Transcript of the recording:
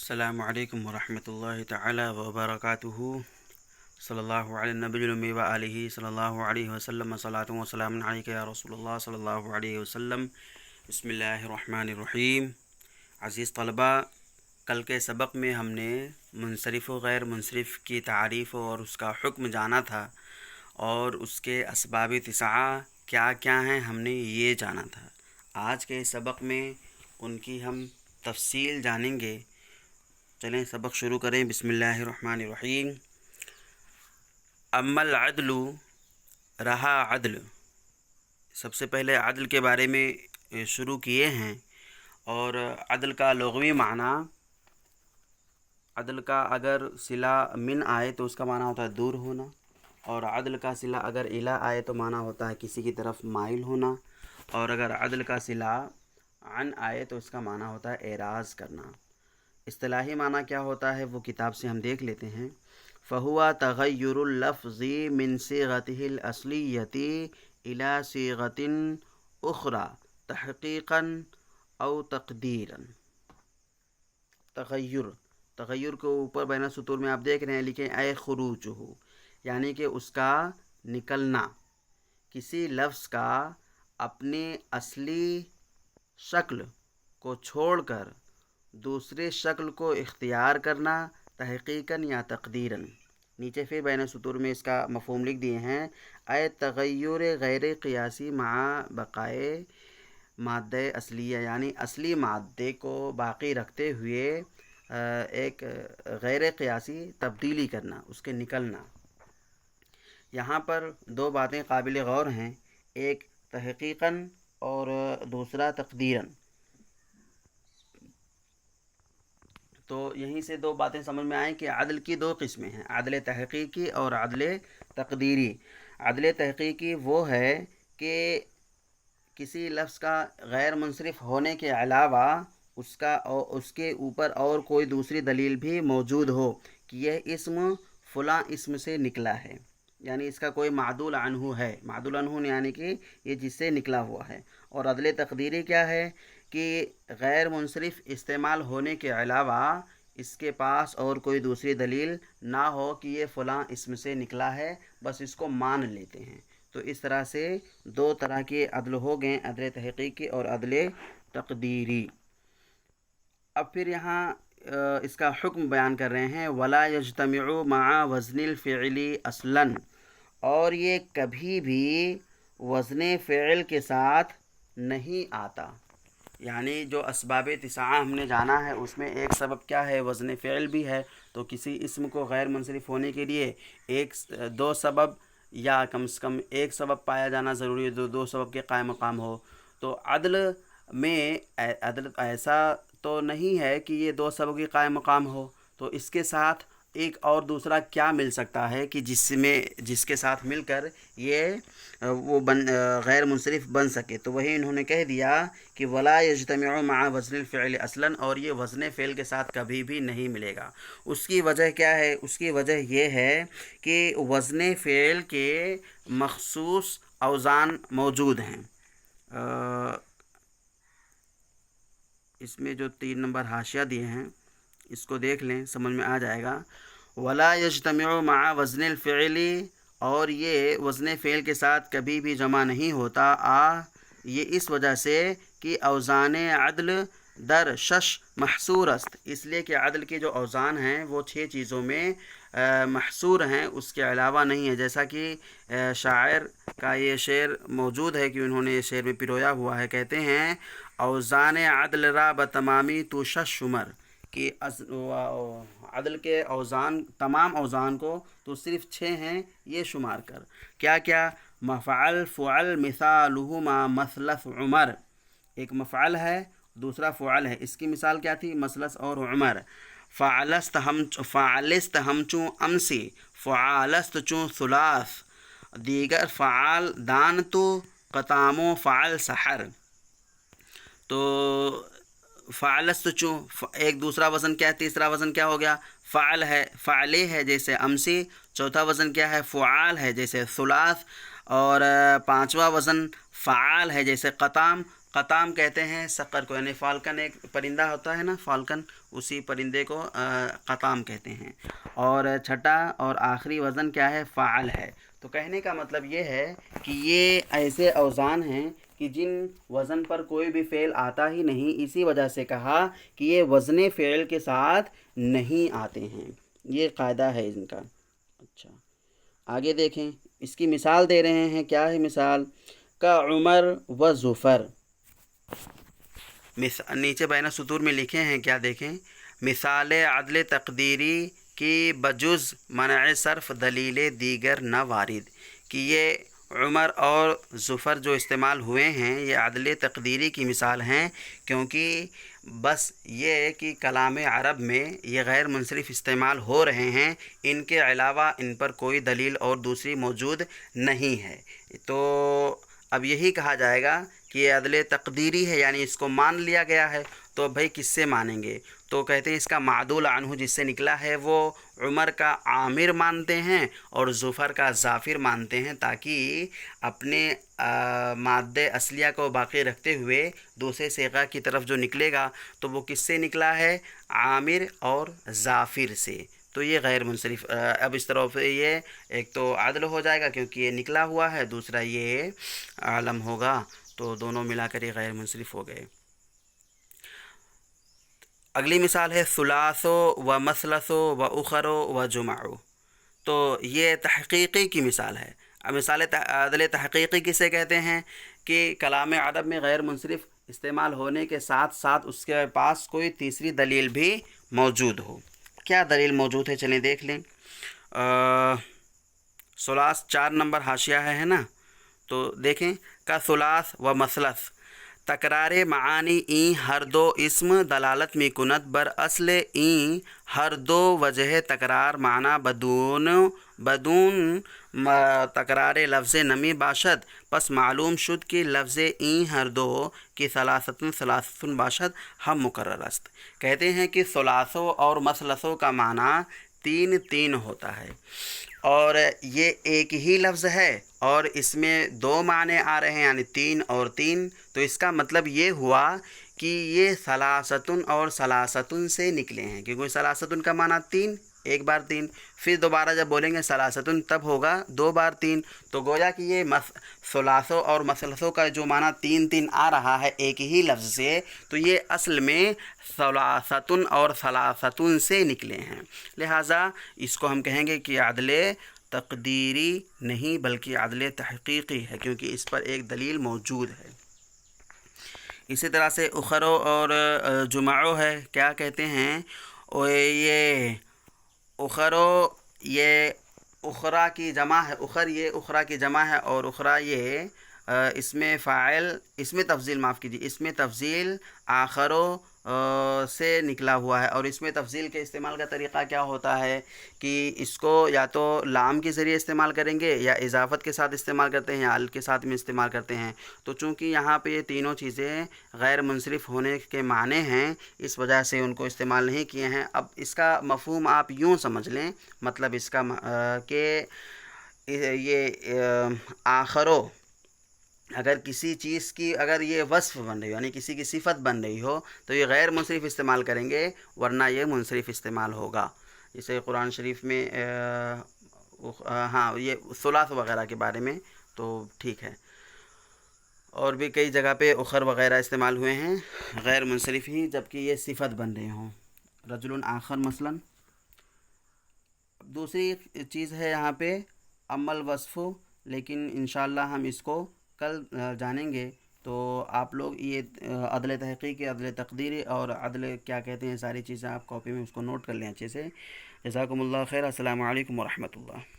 السلام علیکم ورحمۃ اللہ تعالی وبرکاتہ صلی اللہ علیہ نبی المی و علیہ صلی اللہ علیہ وسلم صلاۃ و سلام علیک یا رسول اللہ صلی اللہ علیہ وسلم۔ بسم اللہ الرحمن الرحیم۔ عزیز طلباء، کل کے سبق میں ہم نے منصرف و غیر منصرف کی تعریف اور اس کا حکم جانا تھا، اور اس کے اسباب تسعہ کیا کیا ہیں ہم نے یہ جانا تھا۔ آج کے سبق میں ان کی ہم تفصیل جانیں گے۔ چلیں سبق شروع کریں۔ بسم اللہ الرحمن الرحیم۔ اما العدل، رہا عدل۔ سب سے پہلے عدل کے بارے میں شروع کیے ہیں، اور عدل کا لغوی معنی، عدل کا اگر صلہ من آئے تو اس کا معنی ہوتا ہے دور ہونا، اور عدل کا صلہ اگر الی آئے تو معنی ہوتا ہے کسی کی طرف مائل ہونا، اور اگر عدل کا صلہ عن آئے تو اس کا معنی ہوتا ہے اعراض کرنا۔ اصطلاحی معنی کیا ہوتا ہے وہ کتاب سے ہم دیکھ لیتے ہیں۔ فہو تغیر اللفظ من صیغته الاصلیۃ الی صیغۃ اخری تحقیقا او تقدیرا۔ تغیر کو اوپر بین السطور میں آپ دیکھ رہے ہیں لکھیں اے خروجہ، یعنی کہ اس کا نکلنا، کسی لفظ کا اپنی اصلی شکل کو چھوڑ کر دوسرے شکل کو اختیار کرنا، تحقیقاً یا تقدیراً۔ نیچے پھر بین السطور میں اس کا مفہوم لکھ دیے ہیں، اے تغیر غیر قیاسی مع بقائے مادہ اصلیہ، یعنی اصلی مادے کو باقی رکھتے ہوئے ایک غیر قیاسی تبدیلی کرنا، اس کے نکلنا۔ یہاں پر دو باتیں قابل غور ہیں، ایک تحقیقاً اور دوسرا تقدیراً۔ تو یہیں سے دو باتیں سمجھ میں آئیں کہ عدل کی دو قسمیں ہیں، عدل تحقیقی اور عدل تقدیری۔ عدل تحقیقی وہ ہے کہ کسی لفظ کا غیر منصرف ہونے کے علاوہ اس کے اوپر اور کوئی دوسری دلیل بھی موجود ہو کہ یہ اسم فلاں اسم سے نکلا ہے، یعنی اس کا کوئی معدول عنہ ہے۔ معدول عنہ یعنی کہ یہ جس سے نکلا ہوا ہے۔ اور عدل تقدیری کیا ہے کہ غیر منصرف استعمال ہونے کے علاوہ اس کے پاس اور کوئی دوسری دلیل نہ ہو کہ یہ فلاں اسم سے نکلا ہے، بس اس کو مان لیتے ہیں۔ تو اس طرح سے دو طرح کے عدل ہو گئے، عدل تحقیقی اور عدل تقدیری۔ اب پھر یہاں اس کا حکم بیان کر رہے ہیں، ولا یجتمع مع وزن الفعل اصلا، اور یہ کبھی بھی وزن فعل کے ساتھ نہیں آتا۔ یعنی جو اسباب تسعہ ہم نے جانا ہے اس میں ایک سبب کیا ہے، وزن فعل بھی ہے۔ تو کسی اسم کو غیر منصرف ہونے کے لیے دو سبب یا کم سے کم ایک سبب پایا جانا ضروری ہے، دو سبب کے قائم مقام ہو۔ تو عدل میں عدل ایسا تو نہیں ہے کہ یہ دو سبب کی قائم مقام ہو، تو اس کے ساتھ ایک اور دوسرا کیا مل سکتا ہے کہ جس کے ساتھ مل کر یہ وہ غیر منصرف بن سکے۔ تو وہی انہوں نے کہہ دیا کہ ولا یجتمع مع وزن الفعل اصلا، اور یہ وزن فعل کے ساتھ کبھی بھی نہیں ملے گا۔ اس کی وجہ کیا ہے؟ اس کی وجہ یہ ہے کہ وزن فعل کے مخصوص اوزان موجود ہیں۔ اس میں جو 3 نمبر حاشیہ دیے ہیں اس کو دیکھ لیں، سمجھ میں آ جائے گا۔ ولا یجتمع مع وزن الفعل، اور یہ وزن فعل کے ساتھ کبھی بھی جمع نہیں ہوتا، یہ اس وجہ سے کہ اوزان عدل در 6 محصور است، اس لیے کہ عدل کے جو اوزان ہیں وہ 6 چیزوں میں محصور ہیں، اس کے علاوہ نہیں ہے۔ جیسا کہ شاعر کا یہ شعر موجود ہے کہ انہوں نے یہ شعر میں پرویا ہوا ہے، کہتے ہیں اوزان عدل را بتمامی تو 6 شمر، کہ عدل کے اوزان، تمام اوزان کو تو صرف 6 ہیں، یہ شمار کر۔ کیا کیا؟ مفعل، فعل، مثالہما مثلث عمر، ایک مفعل ہے دوسرا فعل ہے، اس کی مثال کیا تھی؟ مثلث اور عمر۔ فعلست ہمچوں امسی، فعالست چوں ثلاث، دیگر فعال دان تو قطامو فعل سحر۔ تو فعلست چوں ایک دوسرا وزن کیا ہے، تیسرا وزن کیا ہو گیا؟ فعل ہے، فعلے ہے جیسے امسی، چوتھا وزن کیا ہے؟ فعال ہے جیسے ثلاث، اور 5واں وزن فعال ہے جیسے قطام۔ قطام کہتے ہیں صقر کو، یعنی فالکن ایک پرندہ ہوتا ہے نا، فالکن، اسی پرندے کو قطام کہتے ہیں۔ اور چھٹا اور آخری وزن کیا ہے؟ فاعل ہے۔ تو کہنے کا مطلب یہ ہے کہ یہ ایسے اوزان ہیں کہ جن وزن پر کوئی بھی فعل آتا ہی نہیں، اسی وجہ سے کہا کہ یہ وزن فعل کے ساتھ نہیں آتے ہیں۔ یہ قاعدہ ہے ان کا۔ اچھا آگے دیکھیں، اس کی مثال دے رہے ہیں۔ کیا ہے مثال؟ کا عمر و ظفر، نیچے بین سطور میں لکھے ہیں، کیا دیکھیں؟ مثال عدل تقدیری کی بجز منع صرف دلیل دیگر نہ وارد، کہ یہ عمر اور ظفر جو استعمال ہوئے ہیں یہ عدل تقدیری کی مثال ہیں، کیونکہ بس یہ کہ کلام عرب میں یہ غیر منصرف استعمال ہو رہے ہیں، ان کے علاوہ ان پر کوئی دلیل اور دوسری موجود نہیں ہے۔ تو اب یہی کہا جائے گا کہ یہ عدل تقدیری ہے، یعنی اس کو مان لیا گیا ہے، تو بھائی کس سے مانیں گے؟ تو کہتے ہیں اس کا معدول عنہ جس سے نکلا ہے وہ عمر کا عامر مانتے ہیں اور ظفر کا ظافر مانتے ہیں، تاکہ اپنے مادہ اصلیہ کو باقی رکھتے ہوئے دوسرے صیغہ کی طرف جو نکلے گا تو وہ کس سے نکلا ہے؟ عامر اور ظافر سے۔ تو یہ غیر منصرف، اب اس طرح سے یہ ایک تو عدل ہو جائے گا کیونکہ یہ نکلا ہوا ہے، دوسرا یہ عالم ہوگا، تو دونوں ملا کر یہ غیر منصرف ہو گئے۔ اگلی مثال ہے ثلاث و مثلث و اخر و جمع، تو یہ تحقیقی کی مثال ہے۔ اب مثال عدل تحقیقی کسے کہتے ہیں؟ کہ کلام عرب میں غیر منصرف استعمال ہونے کے ساتھ ساتھ اس کے پاس کوئی تیسری دلیل بھی موجود ہو۔ کیا دلیل موجود ہے؟ چلیں دیکھ لیں۔ ثلاث 4 نمبر حاشیہ ہے نا، تو دیکھیں کا ثلاث و مثلث تکرار معانی این ہر دو اسم دلالت می کند بر اصل این ہر دو وجہ تکرار معنی بدون تکرار لفظ نمی باشد، پس معلوم شد کہ لفظ این ہر دو کی ثلاثتن باشد ہم مکرر است۔ کہتے ہیں کہ ثلاثوں اور مثلثوں کا معنی 3 ہوتا ہے، اور یہ ایک ہی لفظ ہے اور اس میں 2 معنی آ رہے ہیں، یعنی 3 اور 3، تو اس کا مطلب یہ ہوا کہ یہ ثلاثتن اور ثلاثتن سے نکلے ہیں، کیونکہ ثلاثتن کا معنی 3، ایک بار 3، پھر دوبارہ جب بولیں گے ثلاثتن تب ہوگا 2 بار 3، تو گویا کہ یہ ثلاثوں اور مثلثوں کا جو معنی 3 آ رہا ہے ایک ہی لفظ سے، تو یہ اصل میں ثلاثتن اور ثلاثتن سے نکلے ہیں، لہٰذا اس کو ہم کہیں گے کہ عدل تقدیری نہیں بلکہ عدل تحقیقی ہے، کیونکہ اس پر ایک دلیل موجود ہے۔ اسی طرح سے اخرو اور جمعو ہے، کیا کہتے ہیں؟ یہ اخرو یہ اخرا کی جمع ہے، اخر یہ اخرا کی جمع ہے، اور اخرا یہ اس میں فاعل، اس میں تفضیل، معاف کیجیے، اس میں تفضیل آخرو سے نکلا ہوا ہے، اور اس میں تفضیل کے استعمال کا طریقہ کیا ہوتا ہے کہ اس کو یا تو لام کے ذریعے استعمال کریں گے، یا اضافت کے ساتھ استعمال کرتے ہیں، یا ال کے ساتھ میں استعمال کرتے ہیں۔ تو چونکہ یہاں پہ یہ تینوں چیزیں غیر منصرف ہونے کے معنی ہیں، اس وجہ سے ان کو استعمال نہیں کیے ہیں۔ اب اس کا مفہوم آپ یوں سمجھ لیں، مطلب اس کا کہ یہ آخرو اگر کسی چیز کی اگر یہ وصف بن رہی ہو، یعنی کسی کی صفت بن رہی ہو، تو یہ غیر منصرف استعمال کریں گے، ورنہ یہ منصرف استعمال ہوگا۔ جیسے قرآن شریف میں ہاں یہ ثلاث وغیرہ کے بارے میں تو ٹھیک ہے، اور بھی کئی جگہ پہ اخر وغیرہ استعمال ہوئے ہیں غیر منصرف ہی، جبکہ یہ صفت بن رہے ہوں، رجل آخر مثلا۔ دوسری چیز ہے یہاں پہ عمل وصف، لیکن انشاءاللہ ہم اس کو کل جانیں گے۔ تو آپ لوگ یہ عدل تحقیقی، عدل تقدیری اور عدل کیا کہتے ہیں، ساری چیزیں آپ کاپی میں اس کو نوٹ کر لیں اچھے سے۔ جزاکم اللہ خیر، السلام علیکم ورحمۃ اللہ۔